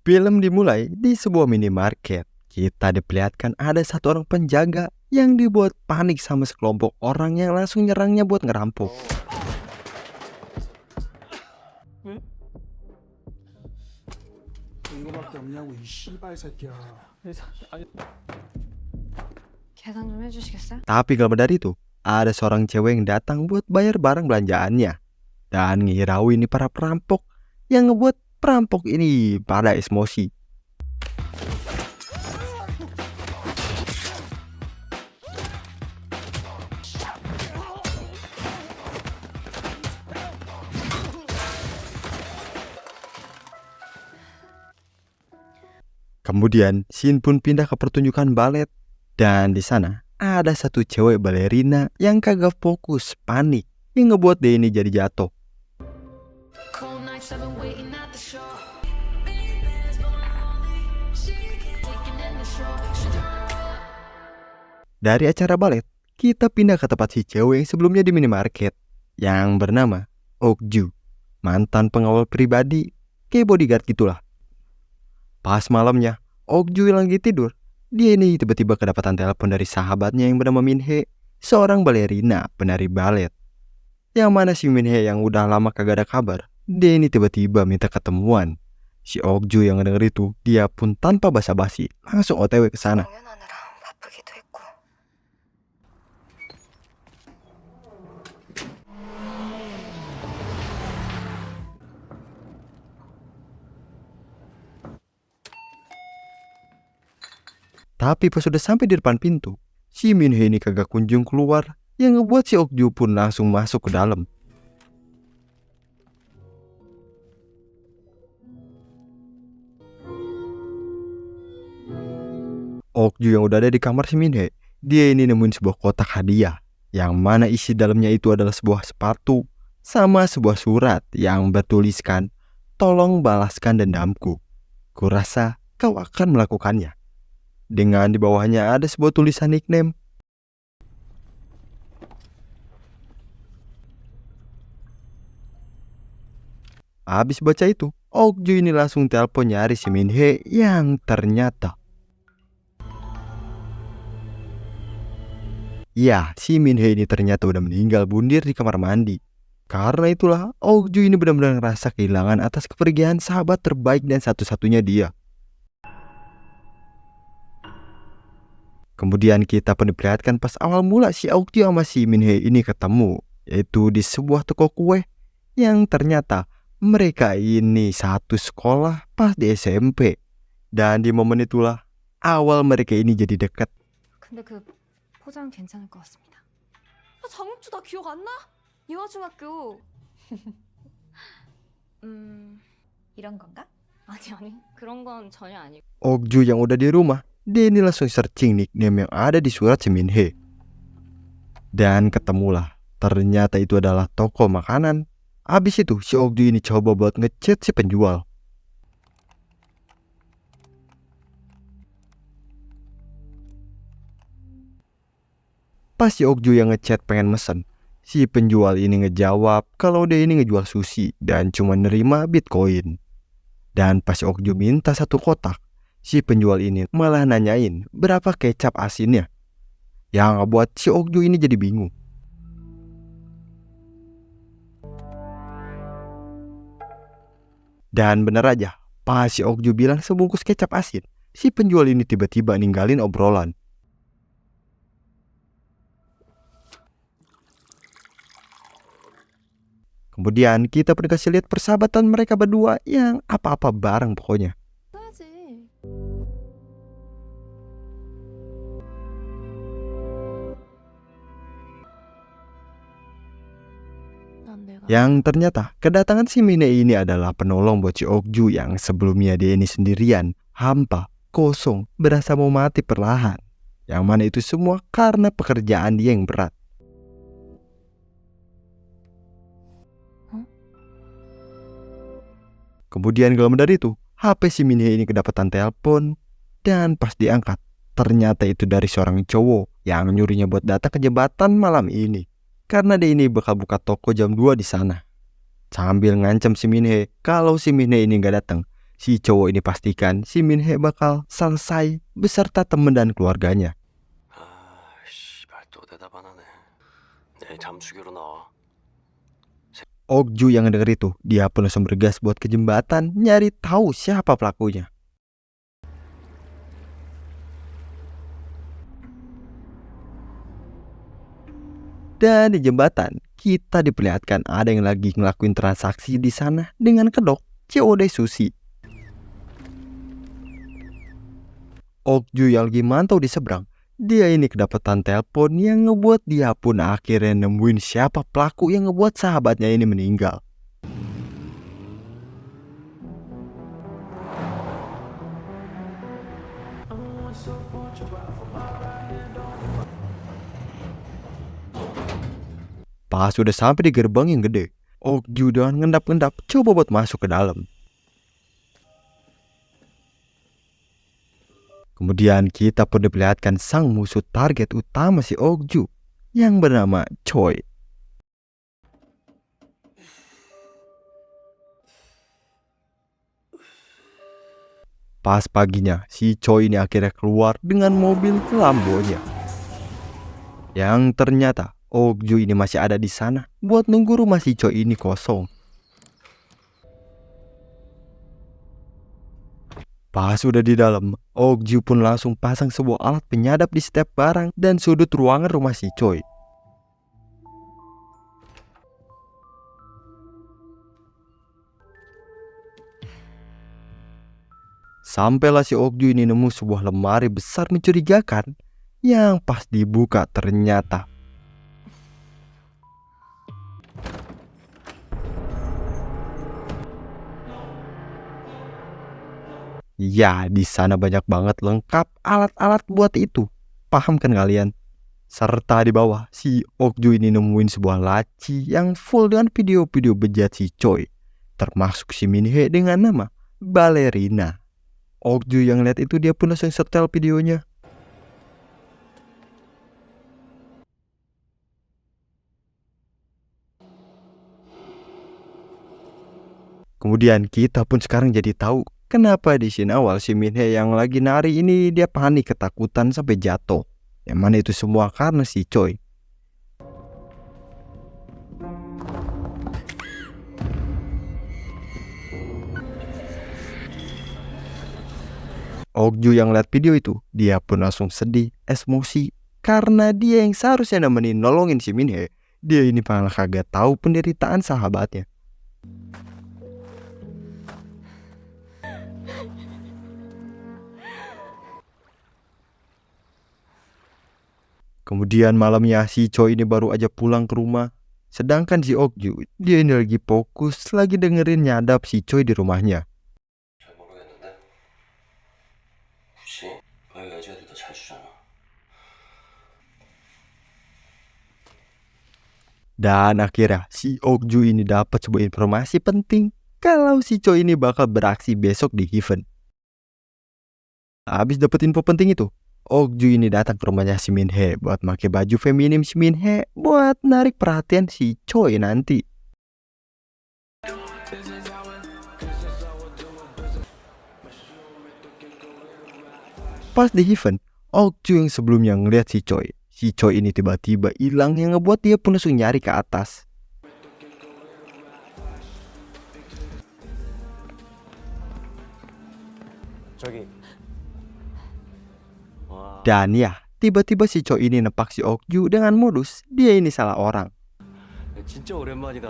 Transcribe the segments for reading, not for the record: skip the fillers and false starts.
Film dimulai di sebuah minimarket. Kita diperlihatkan ada satu orang penjaga yang dibuat panik sama sekelompok orang yang langsung nyerangnya buat ngerampok. 이거밖에 없냐고 이 씨발 새끼야. 계산 좀 해주시겠어요? Tapi kalau dari itu, ada seorang cewek yang datang buat bayar barang belanjaannya. Dan ngirau ini para perampok yang ngebuat perampok ini pada emosi. Kemudian scene pun pindah ke pertunjukan balet. Dan di sana ada satu cewek balerina yang kagak fokus, panik, yang ngebuat dia ini jadi jatuh. Cold nights I've been waiting at the shore. Dari acara balet, kita pindah ke tempat si cewek yang sebelumnya di minimarket, yang bernama Okju, mantan pengawal pribadi, kayak bodyguard gitulah. Pas malamnya, Okju lagi tidur, dia ini tiba-tiba kedapatan telepon dari sahabatnya yang bernama Minhe, seorang balerina penari balet. Yang mana si Minhe yang udah lama kagak ada kabar, dia ini tiba-tiba minta ketemuan. Si Okju yang ngedenger itu, dia pun tanpa basa-basi langsung OTW ke sana. 공연하느라 바쁘기도 했고. Tapi pas sudah sampai di depan pintu, si Minhe ini kagak kunjung keluar, yang ngebuat si Okju pun langsung masuk ke dalam. Okju yang udah ada di kamar si Minhe, dia ini nemuin sebuah kotak hadiah, yang mana isi dalamnya itu adalah sebuah sepatu, sama sebuah surat yang bertuliskan, "Tolong balaskan dendamku. Kurasa kau akan melakukannya." Dengan di bawahnya ada sebuah tulisan nickname. Habis baca itu, Okju ini langsung telepon nyari si Minhe yang ternyata ya, si Minhe ini ternyata udah meninggal bundir di kamar mandi. Karena itulah, Okju ini benar-benar ngerasa kehilangan atas kepergian sahabat terbaik dan satu-satunya dia. Kemudian kita pun diperlihatkan pas awal mula si Okju sama si Minhe ini ketemu, yaitu di sebuah toko kue yang ternyata mereka ini satu sekolah pas di SMP. Dan di momen itulah awal mereka ini jadi dekat. 근데 그 포장 괜찮을 것 같습니다. 장혁주 나 기억 안 나? 이화중학교. 이런 건가? 아니 그런 건 전혀 아니고. Okju yang udah di rumah, dia ini langsung searching nickname yang ada di surat si Minhe. Dan ketemulah, ternyata itu adalah toko makanan. Habis itu si Okju ini coba buat ngechat si penjual. Pas si Okju yang ngechat pengen mesen, si penjual ini ngejawab kalau dia ini ngejual sushi dan cuma nerima Bitcoin. Dan pas si Okju minta satu kotak, si penjual ini malah nanyain berapa kecap asinnya. Yang ngebuat si Okju ini jadi bingung. Dan bener aja, pas si Okju bilang sebungkus kecap asin, si penjual ini tiba-tiba ninggalin obrolan. Kemudian kita pun dikasih lihat persahabatan mereka berdua yang apa-apa bareng pokoknya. 써야지. 난 내가 Yang ternyata kedatangan si Minhe ini adalah penolong buat si Okju yang sebelumnya dia ini sendirian, hampa, kosong, berasa mau mati perlahan. Yang mana itu semua karena pekerjaan dia yang berat. Kemudian gak lama dari itu, HP si Minhe ini kedapatan telepon. Dan pas diangkat, ternyata itu dari seorang cowok yang nyurinya buat datang ke jembatan malam ini. Karena dia ini bakal buka toko jam 2 di sana. Sambil ngancam si Minhe kalau si Minhe ini gak datang, si cowok ini pastikan si Minhe bakal selesai beserta temen dan keluarganya. 아, 씨발 또 대답 안 하네. 내일 잠수교로 나와. Okju yang denger itu, dia pun langsung bergas buat ke jembatan nyari tahu siapa pelakunya. Dan di jembatan, kita diperlihatkan ada yang lagi ngelakuin transaksi di sana dengan kedok COD Sushi. Okju yang lagi mantau di seberang, dia ini kedapatan telepon yang ngebuat dia pun akhirnya nemuin siapa pelaku yang ngebuat sahabatnya ini meninggal. Pas sudah sampai di gerbang yang gede, Okju dengan ngendap-ngendap coba buat masuk ke dalam. Kemudian kita pun diperlihatkan sang musuh target utama si Okju yang bernama Choi. Pas paginya, si Choi ini akhirnya keluar dengan mobil Lambo-nya. Yang ternyata Okju ini masih ada di sana buat nunggu rumah si Choi ini kosong. Pas sudah di dalam, Okju pun langsung pasang sebuah alat penyadap di setiap barang dan sudut ruangan rumah si Choi. Sampailah si Okju ini nemu sebuah lemari besar mencurigakan yang pas dibuka ternyata ya, di sana banyak banget lengkap alat-alat buat itu. Paham kan kalian? Serta di bawah, si Okju ini nemuin sebuah laci yang full dengan video-video bejat si Choi. Termasuk si Minhe dengan nama Ballerina. Okju yang lihat itu dia pun langsung setel videonya. Kemudian kita pun sekarang jadi tahu kenapa di scene awal si Minhe yang lagi nari ini dia panik ketakutan sampai jatuh. Yang mana itu semua karena si Choi. Okju yang lihat video itu, dia pun langsung sedih, emosi karena dia yang seharusnya nemenin nolongin si Minhe, dia ini malah kagak tahu penderitaan sahabatnya. Kemudian malamnya si Choi ini baru aja pulang ke rumah. Sedangkan si Okju, dia ini lagi fokus lagi dengerin nyadap si Choi di rumahnya. 잘 모르겠는데. 혹시 여기 애지애들 잘 주잖아. Dan akhirnya si Okju ini dapat sebuah informasi penting kalau si Choi ini bakal beraksi besok di event. Habis dapat info penting itu, Okju ini datang ke rumahnya si Minhe buat pakai baju feminim si Minhe buat narik perhatian si Choi nanti. Pas di event, Okju yang sebelumnya ngeliat si Choi ini tiba-tiba hilang yang ngebuat dia pun langsung nyari ke atas. 저기. 와. Dan ya, tiba-tiba si Choi ini nepak si Okju dengan modus dia ini salah orang. 진짜 오랜만이다.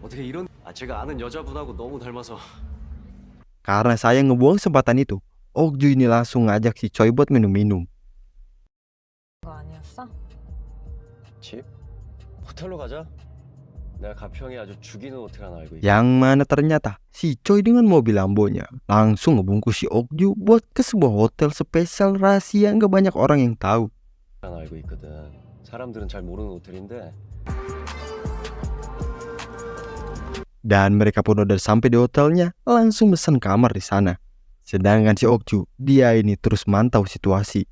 어떻게 이런? 제가 아는 여자분하고 너무 닮아서. Karena saya ngebuang kesempatan itu, Okju ini langsung ngajak si Choi buat minum-minum. 거 아니었어? 집? 호텔로 가자. 내가 가평에 아주 죽이는 호텔 하나 알고 있어. Yang mana ternyata si Choi dengan mobil Lambonya langsung ngebungkus si Okju buat ke sebuah hotel spesial rahasia yang gak banyak orang yang tahu. 하나 알고 있거든. 사람들은 잘 모르는 호텔인데. Dan mereka pun udah sampai di hotelnya, langsung pesan kamar di sana. Sedangkan si Okju, dia ini terus mantau situasi.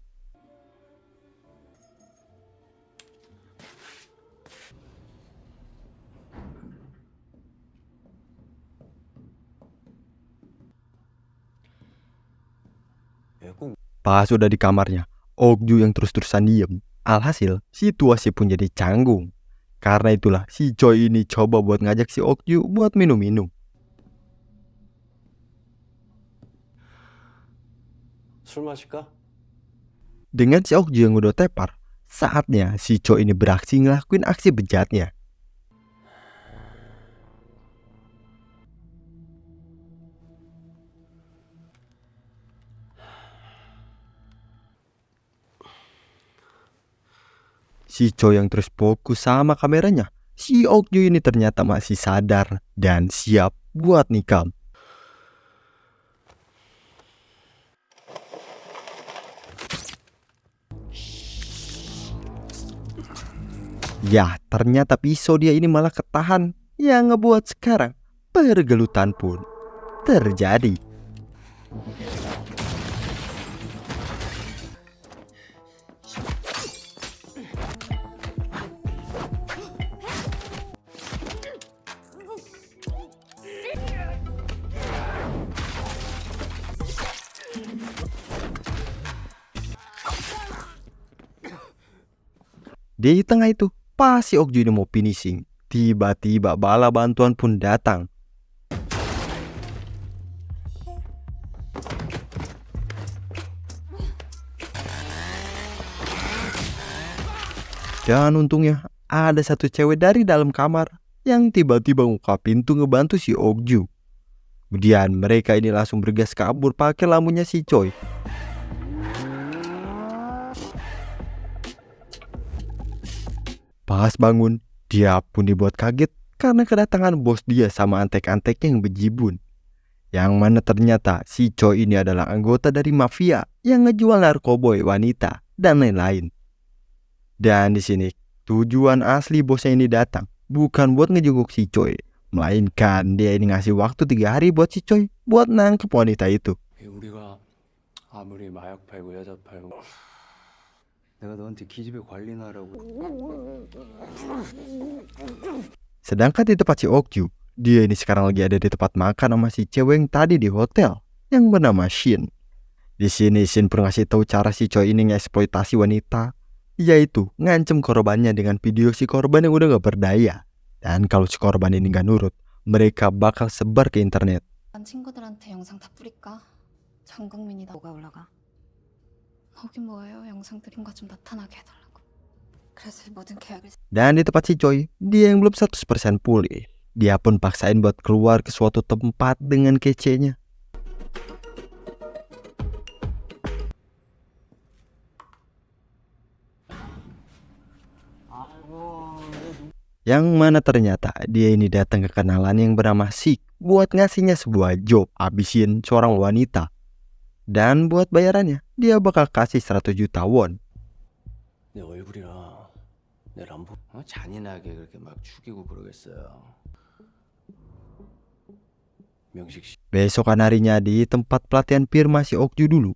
꼭 Pas udah di kamarnya, Okju yang terus-terusan diem. Alhasil, situasi pun jadi canggung. Karena itulah si Choi ini coba buat ngajak si Okju buat minum-minum. 술 마실까? Dengan si Okju yang udah tepar, saatnya si Choi ini beraksi ngelakuin aksi bejatnya. Si Choi yang terus fokus sama kameranya, si Okju ini ternyata masih sadar dan siap buat nikam. Ya, ternyata pisau dia ini malah ketahan. Yang ngebuat sekarang pergelutan pun terjadi. Di tengah itu, pas si Okju ini mau finishing, tiba-tiba bala bantuan pun datang. Dan untungnya ada satu cewek dari dalam kamar yang tiba-tiba buka pintu ngebantu si Okju. Kemudian mereka ini langsung bergegas kabur pakai lampunya si Choi. Pas bangun, dia pun dibuat kaget karena kedatangan bos dia sama antek-anteknya yang bejibun. Yang mana ternyata si Choi ini adalah anggota dari mafia yang ngejual narkoboy wanita dan lain-lain. Dan di sini tujuan asli bosnya ini datang bukan buat ngejenguk si Choi, melainkan dia ini ngasih waktu 3 hari buat si Choi buat nangkep wanita itu. 우리가 아무리 마약 팔고 여자 팔고 내가 너한테 기집애 관리나 하라고. Sedangkan di tempat si Okju, dia ini sekarang lagi ada di tempat makan sama si cewek yang tadi di hotel yang bernama Shin. Di sini Shin pun ngasih tahu cara si Choi ini ngeksploitasi wanita, yaitu ngancem korbannya dengan video si korban yang udah gak berdaya. Dan kalau si korban ini gak nurut, mereka bakal sebar ke internet. 친구들한테 영상 다 뿌릴까? 전 국민이 다 뭐가 올라가? 거기 뭐예요? 영상 드린 거 좀 나타나게 해달라고. 그래서 모든 계약을 Dan di tempat si Choi, dia yang belum 100% pulih. Dia pun paksain buat keluar ke suatu tempat dengan kecenya. Yang mana ternyata dia ini datang ke kenalan yang bernama Sik buat ngasihnya sebuah job habisin seorang wanita. Dan buat bayarannya, dia bakal kasih 100 juta won. 내 얼굴이랑 내 람보 잔인하게 그렇게 막 죽이고 그러겠어요. 명식 씨. Besokan harinya di tempat pelatihan firma si Okju dulu.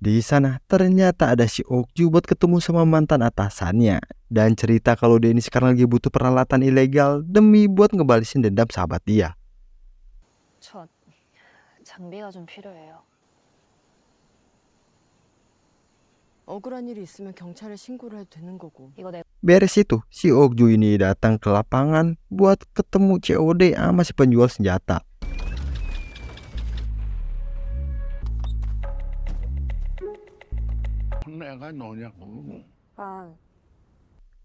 Di sana ternyata ada si Okju buat ketemu sama mantan atasannya. Dan cerita kalau dia ini sekarang lagi butuh peralatan ilegal demi buat ngebalisin dendam sahabat dia. 저 장비가 좀 필요해요. 억울한 일이 있으면 경찰에 신고를 해도 되는 거고. 이거 내 Beres itu, si Okju ini datang ke lapangan buat ketemu COD sama si penjual senjata. 내가 너냐고. 아,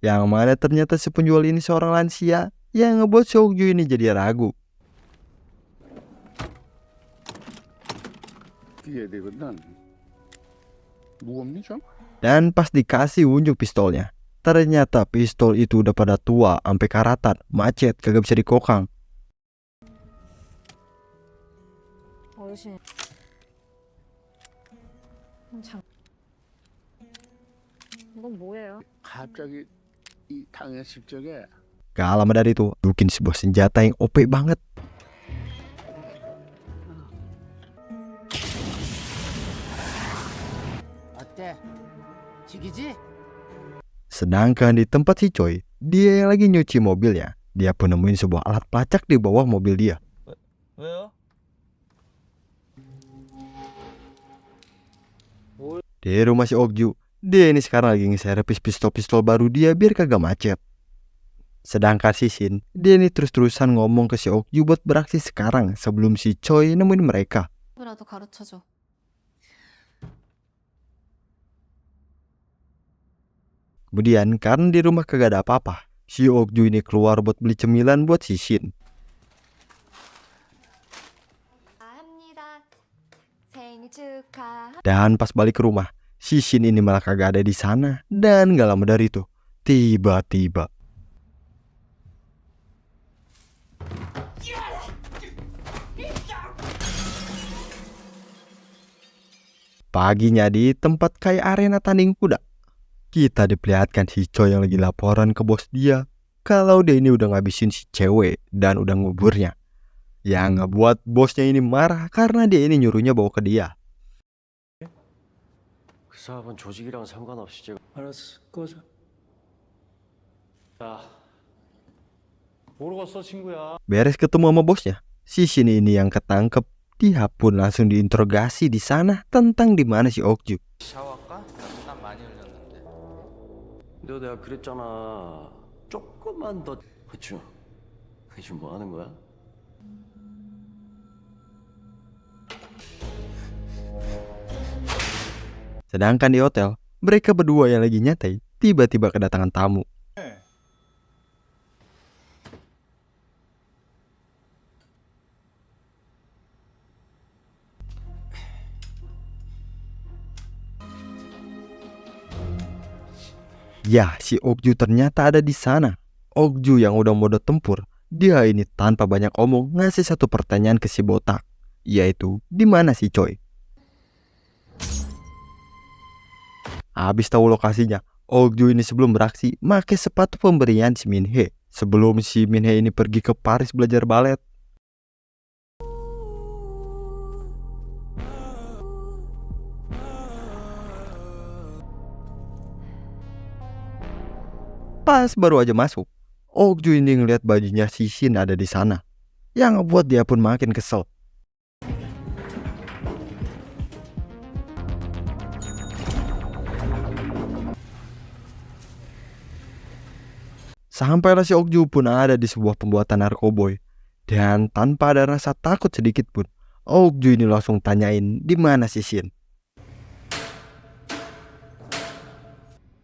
Yang mana ternyata si penjual ini seorang lansia yang ngebuat si Okju ini jadi ragu. 뛰어야 되거든. 무겁니 좀? Dan pas dikasih unjuk pistolnya, ternyata pistol itu udah pada tua, sampai karatan, macet, kagak bisa dikokang. 어르신. 장. 이건 뭐예요? 갑자기 이 당의 십적에 Gak lama dari itu, bikin sebuah senjata yang OP banget. 어때? 죽이지? Sedangkan di tempat si Choi, dia yang lagi nyuci mobilnya, dia pun nemuin sebuah alat pelacak di bawah mobil dia. 왜요? Di rumah si Okju, dia ini sekarang lagi ngeservis pistol-pistol baru dia biar kagak macet. Sedangkan si Shin, dia ini terus-terusan ngomong ke si Okju buat beraksi sekarang sebelum si Choi nemuin mereka. 라도 가르쳐줘. Kemudian karena di rumah kagak ada apa-apa, si Okju ini keluar buat beli cemilan buat si Shin. Dan pas balik ke rumah, si Shin ini malah kagak ada di sana. Dan gak lama dari itu, tiba-tiba paginya di tempat kayak arena tanding kuda, kita diperlihatkan si Choi yang lagi laporan ke bos dia kalau dia ini udah ngabisin si cewek dan udah nguburnya. Yang ngebuat bosnya ini marah karena dia ini nyuruhnya bawa ke dia. 그 사업은 조직이랑 상관없이 제가 알았어 꺼져. 야 모르겠어 친구야. Beres ketemu sama bosnya, si Shin ini yang ketangkep. Dia pun langsung diinterogasi di sana tentang di mana si Okju. 샤워할까? 땀 많이 흘렸는데. 너 내가 그랬잖아. 조금만 더. 그쵸? 지금 뭐 하는 거야? Sedangkan di hotel, mereka berdua yang lagi nyantai tiba-tiba kedatangan tamu. Ya, si Okju ternyata ada di sana. Okju yang udah mode tempur, dia ini tanpa banyak omong ngasih satu pertanyaan ke si botak, yaitu di mana si Choi. Habis tahu lokasinya, Okju ini sebelum beraksi pakai sepatu pemberian si Minhee sebelum si Minhee ini pergi ke Paris belajar balet. Pas baru aja masuk, Okju ini ngeliat bajunya si Shin ada di sana, yang ngebuat dia pun makin kesel. Sampailah si Okju pun ada di sebuah pembuatan narkoboy, dan tanpa ada rasa takut sedikit pun, Okju ini langsung tanyain di mana si Shin.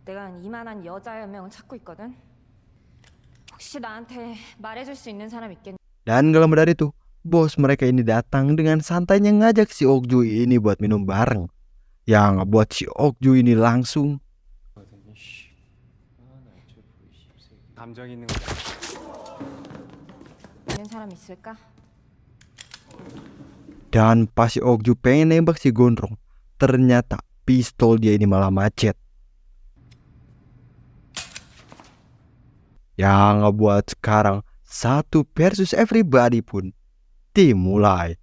내가 이만한 여자 한 명을 찾고 있거든. 혹시 나한테 말해줄 수 있는 사람 있겠니? Dan gak lama dari itu, bos mereka ini datang dengan santainya ngajak si Okju ini buat minum bareng, yang ngebuat si Okju ini langsung 감정 있는 거. 있는 사람 있을까? Dan pas si Okju pengen nembak si gondrong, ternyata pistol dia ini malah macet. Yang ngebuat sekarang 1 versus everybody pun dimulai.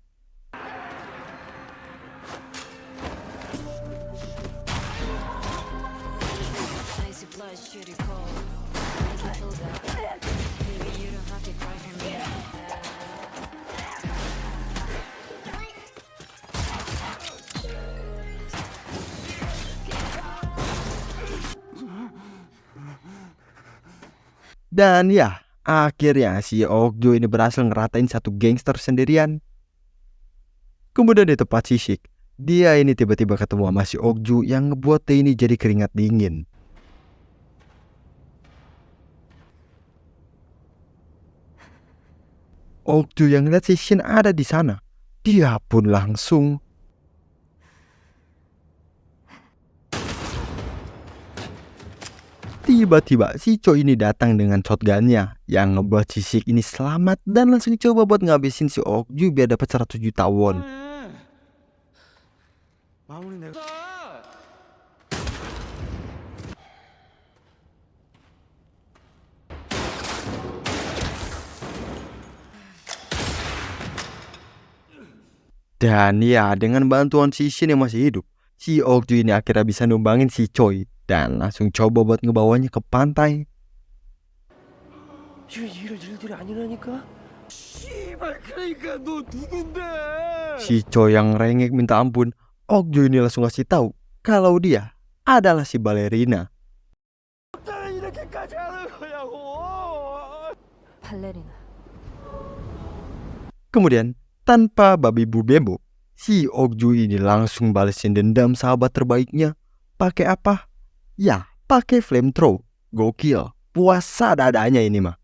Dan ya, akhirnya si Okju ini berhasil ngeratain satu gangster sendirian. Kemudian di tempat sisik, dia ini tiba-tiba ketemu sama si Okju yang ngebuat dia ini jadi keringat dingin. Okju yang lihat si Shin ada di sana, dia pun langsung tiba-tiba si Choi ini datang dengan shotgunnya yang ngebuat si Sik ini selamat dan langsung coba buat ngabisin si Okju biar dapat 100 juta won. Dan ya, dengan bantuan si Shin yang masih hidup, si Okju ini akhirnya bisa numbangin si Choi dan langsung coba buat ngebawanya ke pantai. 이런 일들이 아니라니까. 씨발 너 누군데? Si Choi yang rengek minta ampun, Okju ini langsung ngasih tahu kalau dia adalah si balerina. 발레리나. Kemudian, tanpa babi bu bebo, si Okju ini langsung balesin dendam sahabat terbaiknya. Pakai apa? Ya, pakai flamethrower. Gokil, puasa dadanya ini mah.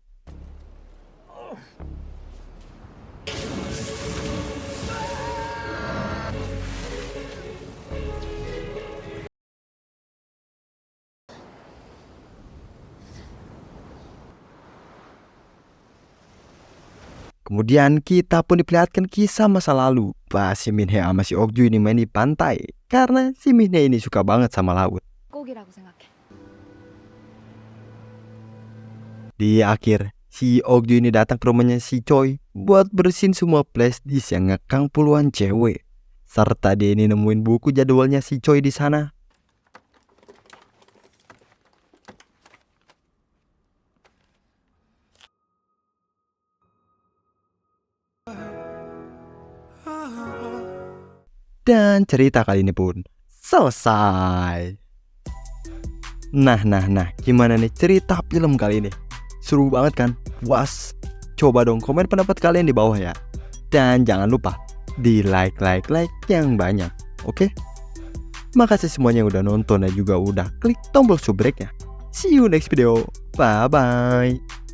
Kemudian kita pun diperlihatkan kisah masa lalu pas si Minhye sama si Okju ini main di pantai. Karena si Minhye ini suka banget sama laut. 꼭이라고 생각해. Di akhir, si Okju ini datang ke rumahnya si Choi buat bersihin semua flash disk yang ngekang puluhan cewek. Serta dia ini nemuin buku jadwalnya si Choi di sana. Dan cerita kali ini pun selesai. Nah, gimana nih cerita film kali ini? Seru banget kan? Puas? Coba dong komen pendapat kalian di bawah ya. Dan jangan lupa di like yang banyak, oke? Makasih semuanya yang udah nonton dan juga udah klik tombol subscribe-nya. See you next video. Bye-bye.